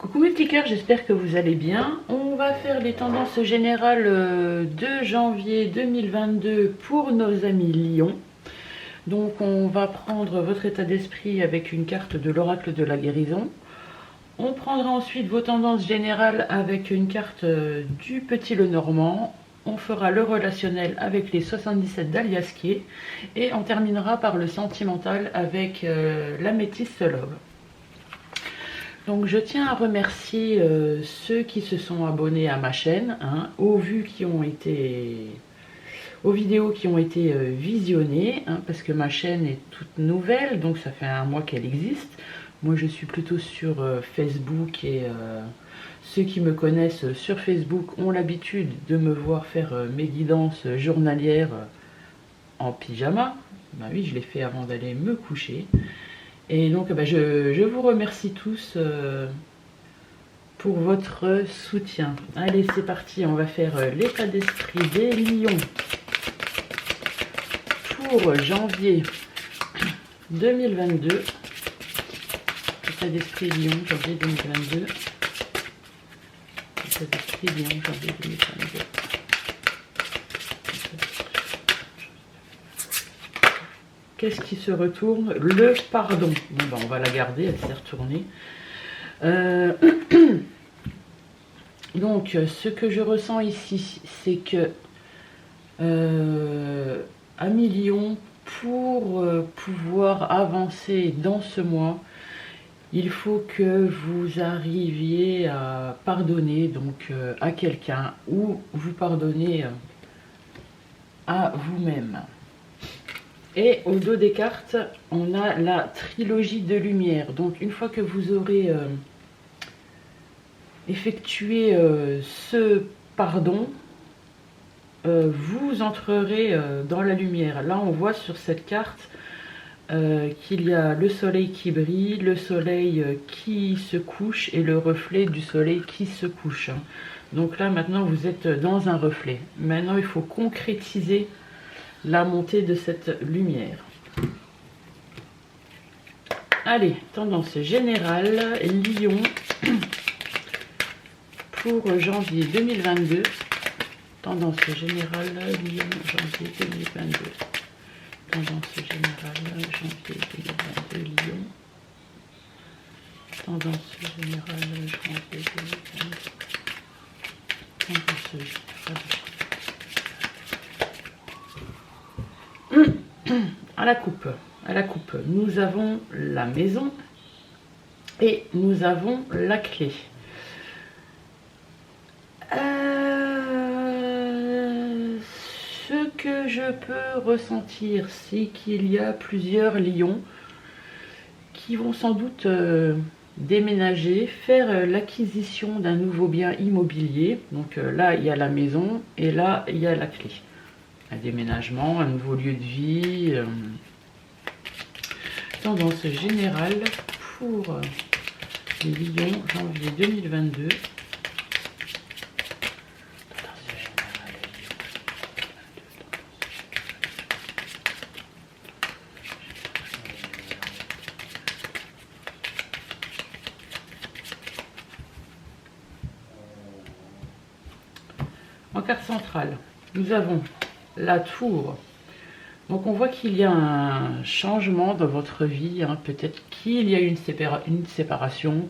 Coucou mes petits cœurs, j'espère que vous allez bien. On va faire les tendances générales de janvier 2022 pour nos amis Lion. Donc on va prendre votre état d'esprit avec une carte de l'oracle de la guérison. On prendra ensuite vos tendances générales avec une carte du Petit Lenormand. On fera le relationnel avec les 77 d'Aliasquier. Et on terminera par le sentimental avec la métisse Love. Donc je tiens à remercier ceux qui se sont abonnés à ma chaîne, aux vidéos qui ont été visionnées, parce que ma chaîne est toute nouvelle, donc ça fait un mois qu'elle existe. Moi je suis plutôt sur Facebook et ceux qui me connaissent sur Facebook ont l'habitude de me voir faire mes guidances journalières en pyjama. Bah oui, je l'ai fait avant d'aller me coucher. Et donc je vous remercie tous pour votre soutien. Allez, c'est parti, on va faire l'état d'esprit des lions pour janvier 2022. État d'esprit lion, janvier 2022. État d'esprit lion, janvier 2022. Qu'est-ce qui se retourne? Le pardon. Bon, ben, on va la garder, elle s'est retournée. Donc, ce que je ressens ici, c'est que Amis Lion, pour pouvoir avancer dans ce mois, il faut que vous arriviez à pardonner donc à quelqu'un ou vous pardonnez à vous-même. Et au dos des cartes, on a la trilogie de lumière. Donc une fois que vous aurez effectué ce pardon, vous entrerez dans la lumière. Là on voit sur cette carte qu'il y a le soleil qui brille, le soleil qui se couche et le reflet du soleil qui se couche. Donc là maintenant vous êtes dans un reflet. Maintenant il faut concrétiser la montée de cette lumière. Allez, tendance générale, Lion pour janvier 2022. Tendance générale, Lion, janvier 2022. Tendance générale, janvier 2022, Lion. Tendance générale, janvier 2022. Tendance générale. À la coupe, nous avons la maison et nous avons la clé. Ce que je peux ressentir, c'est qu'il y a plusieurs lions qui vont sans doute déménager, faire l'acquisition d'un nouveau bien immobilier. Donc là, il y a la maison et là, il y a la clé. Un déménagement, un nouveau lieu de vie. Tendance générale pour les lions janvier 2022. En carte centrale, nous avons la tour. Donc on voit qu'il y a un changement dans votre vie, peut-être qu'il y a une séparation.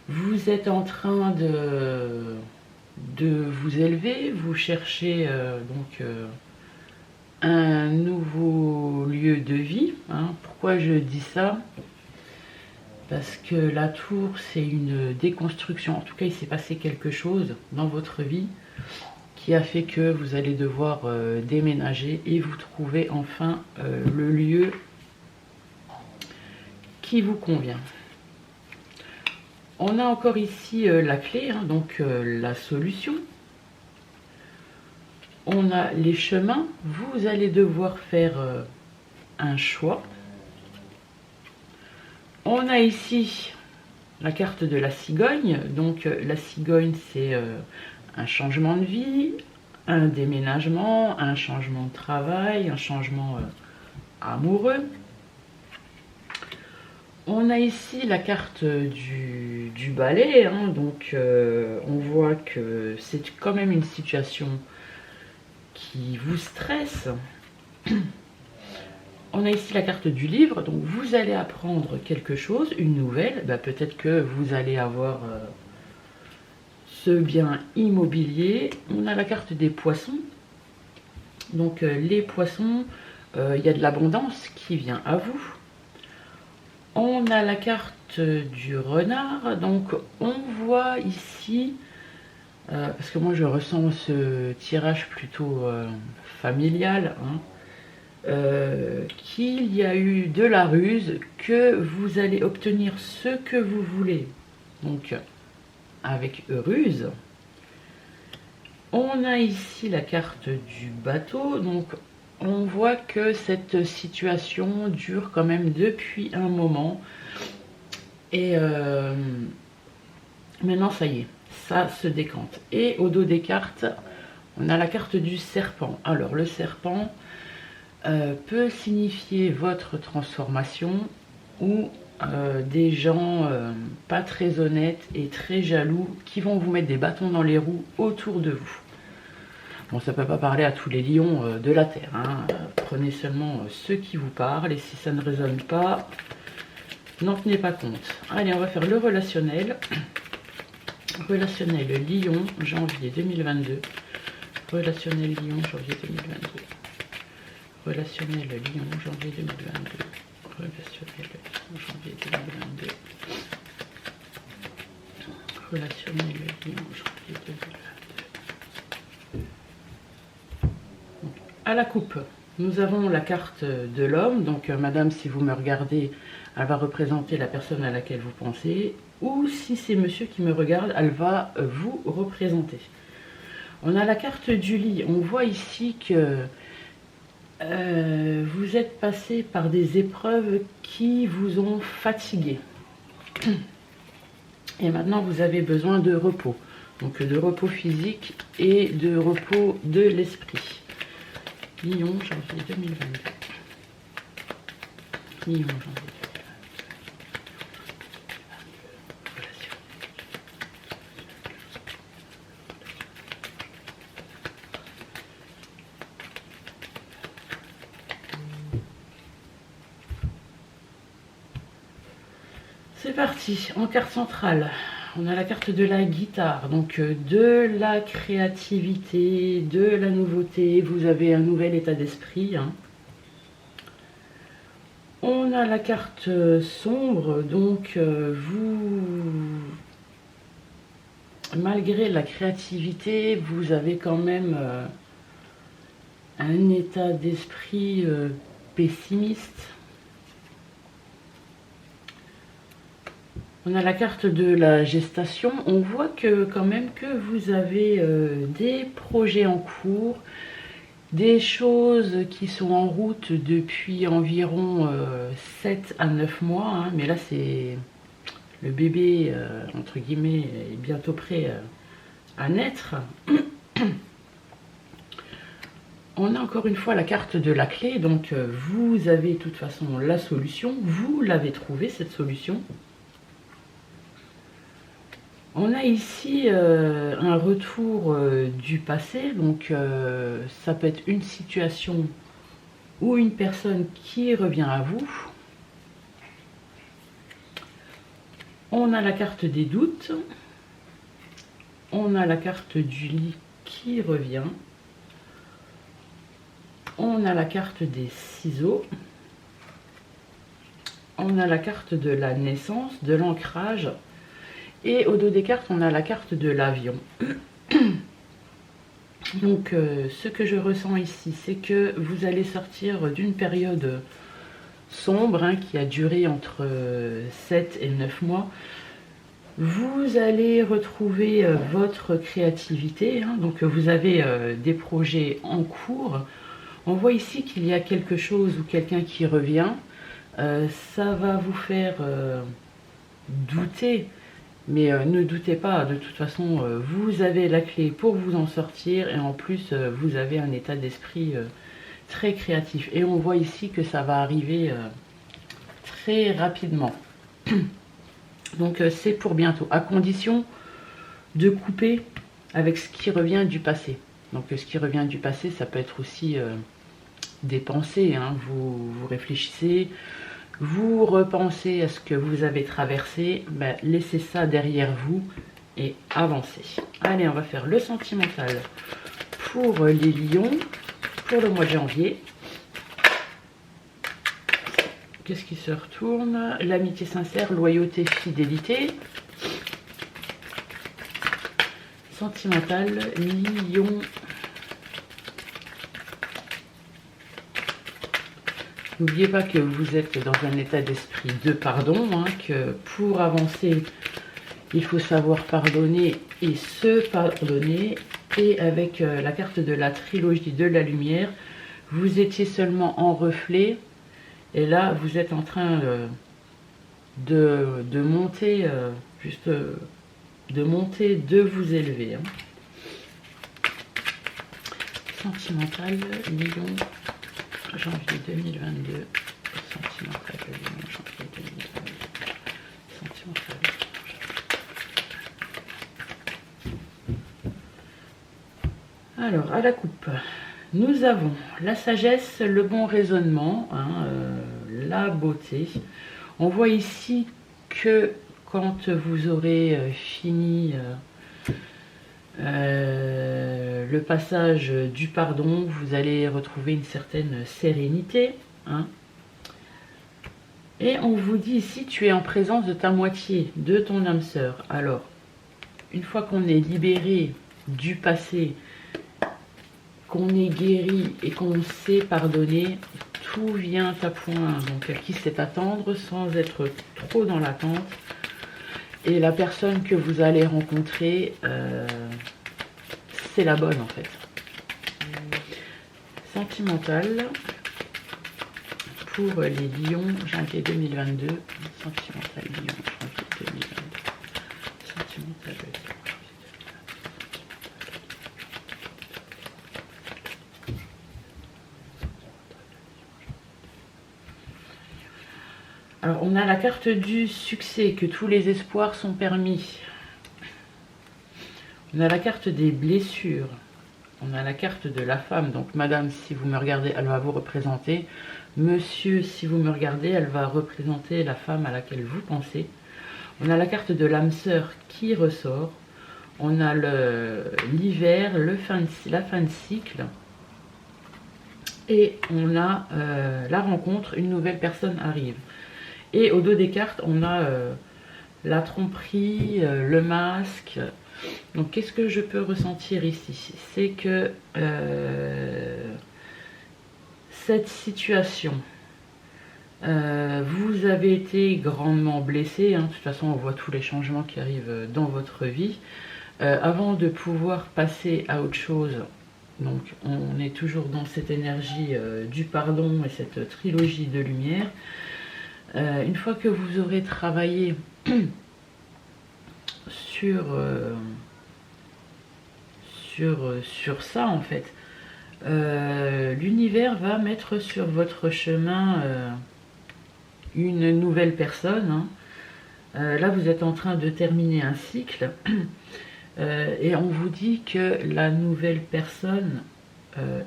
Vous êtes en train de vous élever, vous cherchez un nouveau lieu de vie. Pourquoi je dis ça? Parce que la tour, c'est une déconstruction. En tout cas, il s'est passé quelque chose dans votre vie qui a fait que vous allez devoir déménager et vous trouver enfin le lieu qui vous convient. On a encore ici la clé, donc la solution. On a les chemins. Vous allez devoir faire un choix. On a ici la carte de la cigogne. Donc la cigogne, c'est un changement de vie, un déménagement, un changement de travail, un changement amoureux. On a ici la carte du balai, hein, donc on voit que c'est quand même une situation qui vous stresse. On a ici la carte du livre, donc vous allez apprendre quelque chose, une nouvelle. Bah, peut-être que vous allez avoir ce bien immobilier. On a la carte des poissons. Donc les poissons, il y a de l'abondance qui vient à vous. On a la carte du renard, donc on voit ici, parce que moi je ressens ce tirage plutôt familial, hein, qu'il y a eu de la ruse, que vous allez obtenir ce que vous voulez, donc avec ruse. On a ici la carte du bateau, donc on voit que cette situation dure quand même depuis un moment. Et maintenant, ça y est, ça se décante. Et au dos des cartes, on a la carte du serpent. Alors, le serpent peut signifier votre transformation ou des gens pas très honnêtes et très jaloux qui vont vous mettre des bâtons dans les roues autour de vous. Bon, ça ne peut pas parler à tous les lions de la Terre, hein. Prenez seulement ceux qui vous parlent, et si ça ne résonne pas, n'en tenez pas compte. Allez, on va faire le relationnel. Relationnel Lion, janvier 2022. Relationnel Lion, janvier 2022. Relationnel Lion, janvier 2022. Relationnel Lion, janvier 2022. Relationnel Lion, janvier 2022. À la coupe, nous avons la carte de l'homme. Donc madame, si vous me regardez, elle va représenter la personne à laquelle vous pensez. Ou si c'est monsieur qui me regarde, elle va vous représenter. On a la carte du lit. On voit ici que vous êtes passé par des épreuves qui vous ont fatigué. Et maintenant, vous avez besoin de repos. Donc de repos physique et de repos de l'esprit. Lion, janvier 2022. Lion, janvier 2022. C'est parti, en carte centrale. On a la carte de la guitare, donc de la créativité, de la nouveauté. Vous avez un nouvel état d'esprit, hein. On a la carte sombre, donc malgré la créativité, vous avez quand même un état d'esprit pessimiste. On a la carte de la gestation. On voit que quand même que vous avez des projets en cours, des choses qui sont en route depuis environ 7 à 9 mois. Hein. Mais là, c'est le bébé, entre guillemets, est bientôt prêt à naître. On a encore une fois la carte de la clé. Donc, vous avez de toute façon la solution. Vous l'avez trouvée, cette solution. On a ici un retour du passé, donc ça peut être une situation ou une personne qui revient à vous. On a la carte des doutes. On a la carte du lit qui revient. On a la carte des ciseaux. On a la carte de la naissance, de l'ancrage. Et au dos des cartes, on a la carte de l'avion. Donc, ce que je ressens ici, c'est que vous allez sortir d'une période sombre, hein, qui a duré entre 7 et 9 mois. Vous allez retrouver votre créativité. Hein, donc, vous avez des projets en cours. On voit ici qu'il y a quelque chose ou quelqu'un qui revient. Ça va vous faire douter. Mais ne doutez pas, de toute façon, vous avez la clé pour vous en sortir et en plus, vous avez un état d'esprit très créatif. Et on voit ici que ça va arriver très rapidement. Donc c'est pour bientôt, à condition de couper avec ce qui revient du passé. Donc ce qui revient du passé, ça peut être aussi des pensées, hein. Vous réfléchissez, vous repensez à ce que vous avez traversé, ben, laissez ça derrière vous et avancez. Allez, on va faire le sentimental pour les lions, pour le mois de janvier. Qu'est-ce qui se retourne? L'amitié sincère, loyauté, fidélité. Sentimental, lion. N'oubliez pas que vous êtes dans un état d'esprit de pardon, hein, que pour avancer, il faut savoir pardonner et se pardonner. Et avec la carte de la trilogie de la lumière, vous étiez seulement en reflet. Et là, vous êtes en train de monter, de monter, de vous élever. Hein. Sentimental, lion, janvier 2022. Sentimental, lion, janvier 2022. Sentimental. Alors, à la coupe, nous avons la sagesse, le bon raisonnement, hein, la beauté. On voit ici que quand vous aurez fini le passage du pardon, vous allez retrouver une certaine sérénité. Hein. Et on vous dit ici, tu es en présence de ta moitié, de ton âme sœur. Alors, une fois qu'on est libéré du passé, qu'on est guéri et qu'on sait pardonner, tout vient à point. Donc à qui c'est attendre sans être trop dans l'attente. Et la personne que vous allez rencontrer, c'est la bonne en fait. Sentimental pour les lions, janvier 2022. Sentimental lion, janvier 2022. Sentimental lion. Alors, on a la carte du succès, que tous les espoirs sont permis. On a la carte des blessures. On a la carte de la femme. Donc, madame, si vous me regardez, elle va vous représenter. Monsieur, si vous me regardez, elle va représenter la femme à laquelle vous pensez. On a la carte de l'âme sœur qui ressort. On a l'hiver, la fin de cycle. Et on a la rencontre, une nouvelle personne arrive. Et au dos des cartes, on a la tromperie, le masque. Donc, qu'est-ce que je peux ressentir ici? C'est que cette situation, vous avez été grandement blessé. Hein. De toute façon, on voit tous les changements qui arrivent dans votre vie. Avant de pouvoir passer à autre chose, donc on est toujours dans cette énergie du pardon et cette trilogie de lumière. Une fois que vous aurez travaillé sur ça en fait, l'univers va mettre sur votre chemin une nouvelle personne. Hein. Là, vous êtes en train de terminer un cycle et on vous dit que la nouvelle personne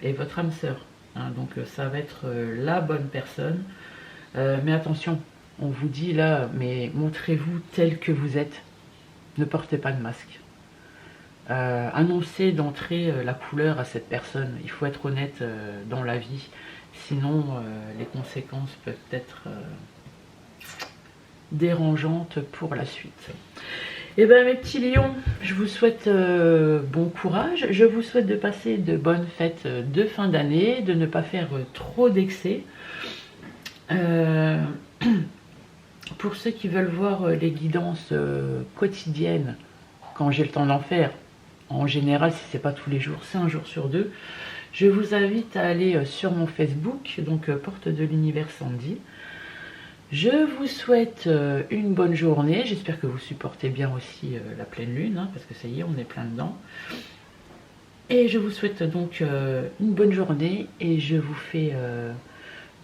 est votre âme sœur. Hein. Donc ça va être la bonne personne. Mais attention, on vous dit là, mais montrez-vous tel que vous êtes. Ne portez pas de masque. Annoncez d'entrée la couleur à cette personne. Il faut être honnête dans la vie. Sinon, les conséquences peuvent être dérangeantes pour la suite. Et bien mes petits lions, je vous souhaite bon courage. Je vous souhaite de passer de bonnes fêtes de fin d'année, de ne pas faire trop d'excès. Pour ceux qui veulent voir les guidances quotidiennes, quand j'ai le temps d'en faire, en général si c'est pas tous les jours, c'est un jour sur deux, je vous invite à aller sur mon Facebook, donc Porte de l'Univers Sandy. Je vous souhaite une bonne journée, j'espère que vous supportez bien aussi la pleine lune, hein, parce que ça y est, on est plein dedans. Et je vous souhaite donc une bonne journée et je vous fais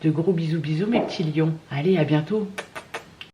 de gros bisous mes petits lions. Allez, à bientôt.